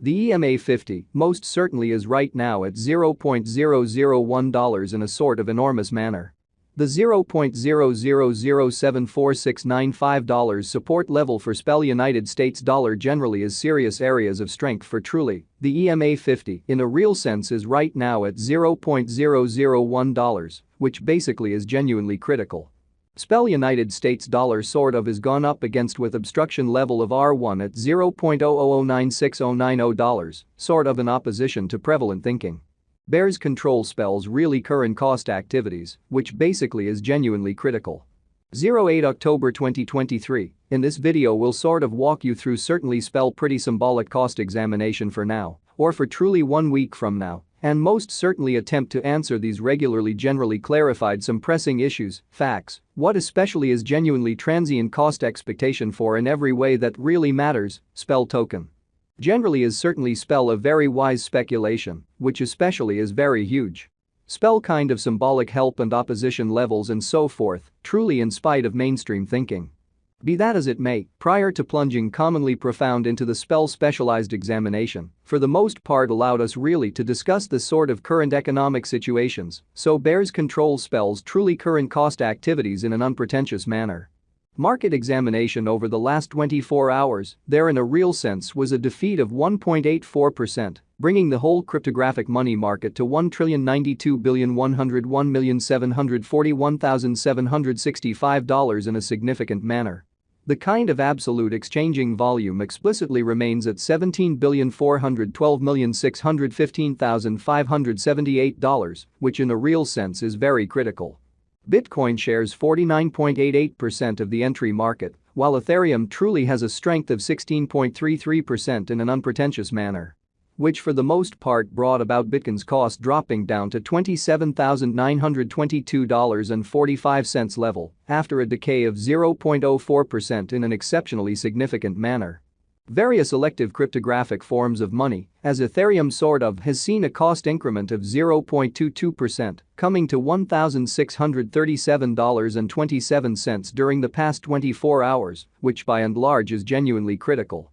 The EMA 50 most certainly is right now at $0.001 in a sort of enormous manner. The $0.00074695 support level for SPEL United States dollar generally is serious areas of strength for truly. The EMA 50 in a real sense is right now at $0.001, which basically is genuinely critical. SPEL United States dollar sort of is gone up against with obstruction level of R1 at $0.0009690, sort of in opposition to prevalent thinking. Bears control spells really current cost activities, which basically is genuinely critical. 08 October 2023, in this video we'll sort of walk you through certainly spell pretty symbolic cost examination for now, or for truly 1 week from now, and most certainly attempt to answer these regularly generally clarified some pressing issues, facts, what especially is genuinely transient cost expectation for in every way that really matters, spell token. Generally is certainly spell a very wise speculation, which especially is very huge. Spell kind of symbolic help and opposition levels and so forth, truly in spite of mainstream thinking. Be that as it may, prior to plunging commonly profound into the spell specialized examination, for the most part allowed us really to discuss the sort of current economic situations, so bears control spells truly current cost activities in an unpretentious manner. Market examination over the last 24 hours, there in a real sense was a defeat of 1.84%, bringing the whole cryptographic money market to $1,092,101,741,765 in a significant manner. The kind of absolute exchanging volume explicitly remains at $17,412,615,578, which in a real sense is very critical. Bitcoin shares 49.88% of the entry market, while Ethereum truly has a strength of 16.33% in an unpretentious manner. Which for the most part brought about Bitcoin's cost dropping down to $27,922.45 level after a decay of 0.04% in an exceptionally significant manner. Various elective cryptographic forms of money, as Ethereum sort of has seen a cost increment of 0.22%, coming to $1,637.27 during the past 24 hours, which by and large is genuinely critical.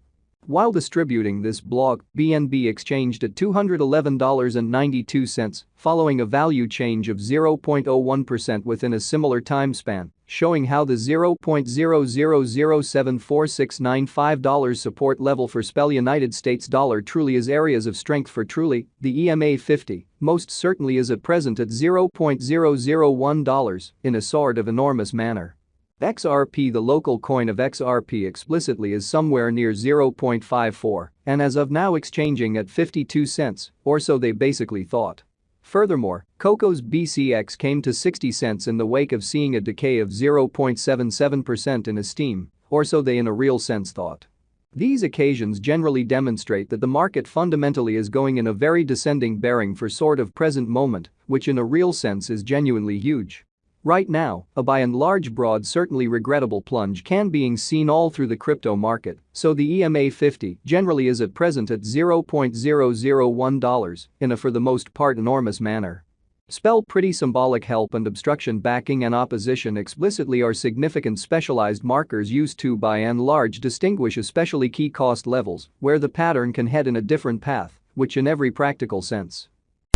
While distributing this blog, BNB exchanged at $211.92, following a value change of 0.01% within a similar time span, showing how the $0.00074695 support level for SPEL United States dollar truly is areas of strength for truly. The EMA 50 most certainly is at present at $0.001 in a sort of enormous manner. XRP, the local coin of XRP, explicitly is somewhere near 0.54 and as of now exchanging at 52 cents, or so they basically thought. Furthermore, Coco's BCX came to 60 cents in the wake of seeing a decay of 0.77% in esteem, or so they in a real sense thought. These occasions generally demonstrate that the market fundamentally is going in a very descending bearing for sort of present moment, which in a real sense is genuinely huge. Right now, a by and large broad certainly regrettable plunge can being seen all through the crypto market, so the EMA 50 generally is at present at $0.001 in a for the most part enormous manner. Spell pretty symbolic help and obstruction backing and opposition explicitly are significant specialized markers used to by and large distinguish especially key cost levels where the pattern can head in a different path, which in every practical sense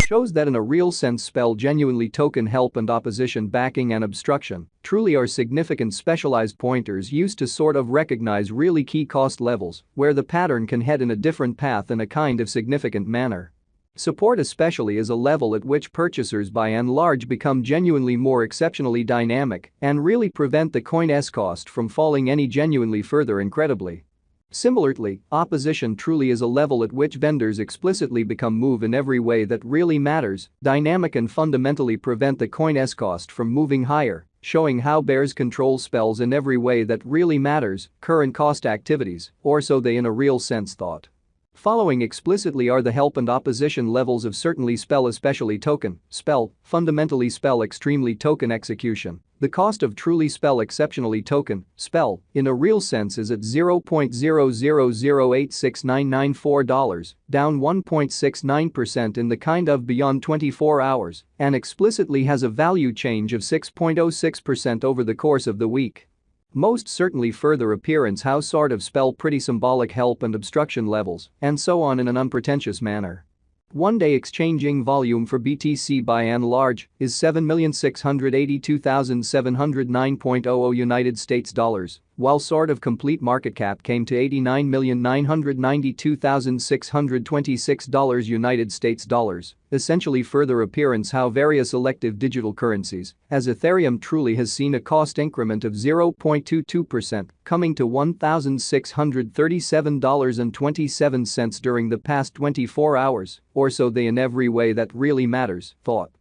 shows that in a real sense spell genuinely token help and opposition backing and obstruction truly are significant specialized pointers used to sort of recognize really key cost levels where the pattern can head in a different path in a kind of significant manner. Support especially is a level at which purchasers by and large become genuinely more exceptionally dynamic and really prevent the coin's cost from falling any genuinely further incredibly. Similarly, opposition truly is a level at which vendors explicitly become move in every way that really matters, dynamic and fundamentally prevent the coin's cost from moving higher, showing how bears control spells in every way that really matters, current cost activities, or so they in a real sense thought. Following explicitly are the help and opposition levels of certainly spell especially token, spell, fundamentally spell extremely token execution. The cost of truly spell exceptionally token, spell, in a real sense is at $0.000869994, down 1.69% in the kind of beyond 24 hours, and explicitly has a value change of 6.06% over the course of the week. Most certainly further appearance how sort of spell pretty symbolic help and obstruction levels, and so on in an unpretentious manner. One-day exchanging volume for BTC by and large is 7,682,709.00 United States dollars, while sort of complete market cap came to 89,992,626 United States dollars, essentially further appearance how various elective digital currencies, as Ethereum truly has seen a cost increment of 0.22%, coming to $1,637.27 during the past 24 hours, or so they in every way that really matters, thought.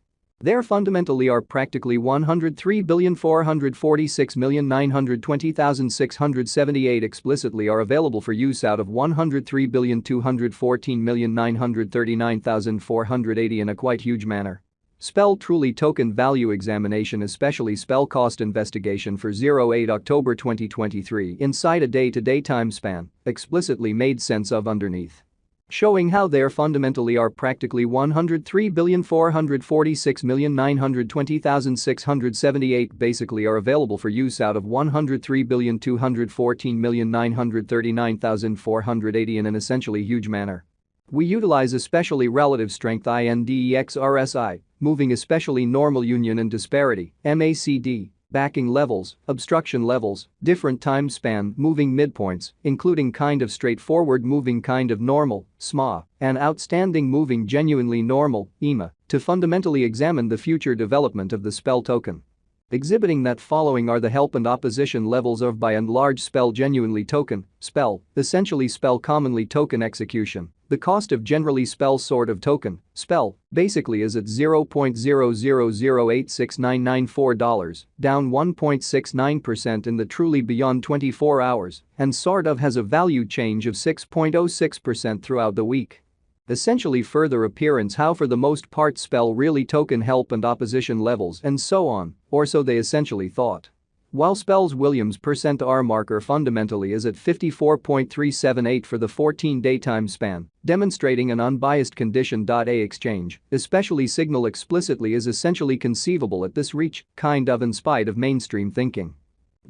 There fundamentally are practically 103,446,920,678 explicitly are available for use out of 103,214,939,480 in a quite huge manner. Spell truly token value examination, especially spell cost investigation for 08 October 2023 inside a day-to-day time span, explicitly made sense of underneath. Showing how there fundamentally are practically 103,446,920,678 basically are available for use out of 103,214,939,480 in an essentially huge manner. We utilize especially relative strength index RSI, moving especially normal union and disparity, MACD, backing levels, obstruction levels, different time span moving midpoints, including kind of straightforward moving kind of normal, SMA, and outstanding moving genuinely normal, EMA, to fundamentally examine the future development of the spell token. Exhibiting that following are the help and opposition levels of by and large spell genuinely token, spell, essentially spell commonly token execution. The cost of generally spell sort of token, spell, basically is at $0.000869994, down 1.69% in the truly beyond 24 hours, and sort of has a value change of 6.06% throughout the week. Essentially further appearance how for the most part spell really token help and opposition levels and so on, or so they essentially thought. While spell's Williams %R marker fundamentally is at 54.378 for the 14-day time span, demonstrating an unbiased condition. A exchange, especially signal explicitly is essentially conceivable at this reach, kind of in spite of mainstream thinking.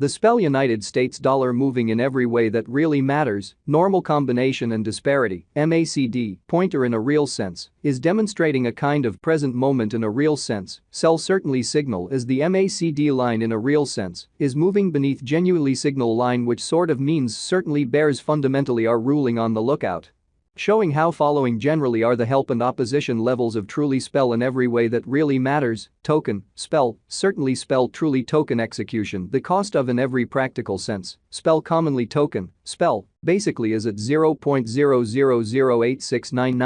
The spell United States dollar moving in every way that really matters, normal combination and disparity, MACD, pointer in a real sense, is demonstrating a kind of present moment in a real sense, sell certainly signal is the MACD line in a real sense, is moving beneath genuinely signal line which sort of means certainly bears fundamentally are ruling on the lookout. Showing how following generally are the help and opposition levels of truly spell in every way that really matters, token, spell, certainly spell truly token execution the cost of in every practical sense, spell commonly token, spell, basically is at 0.0008699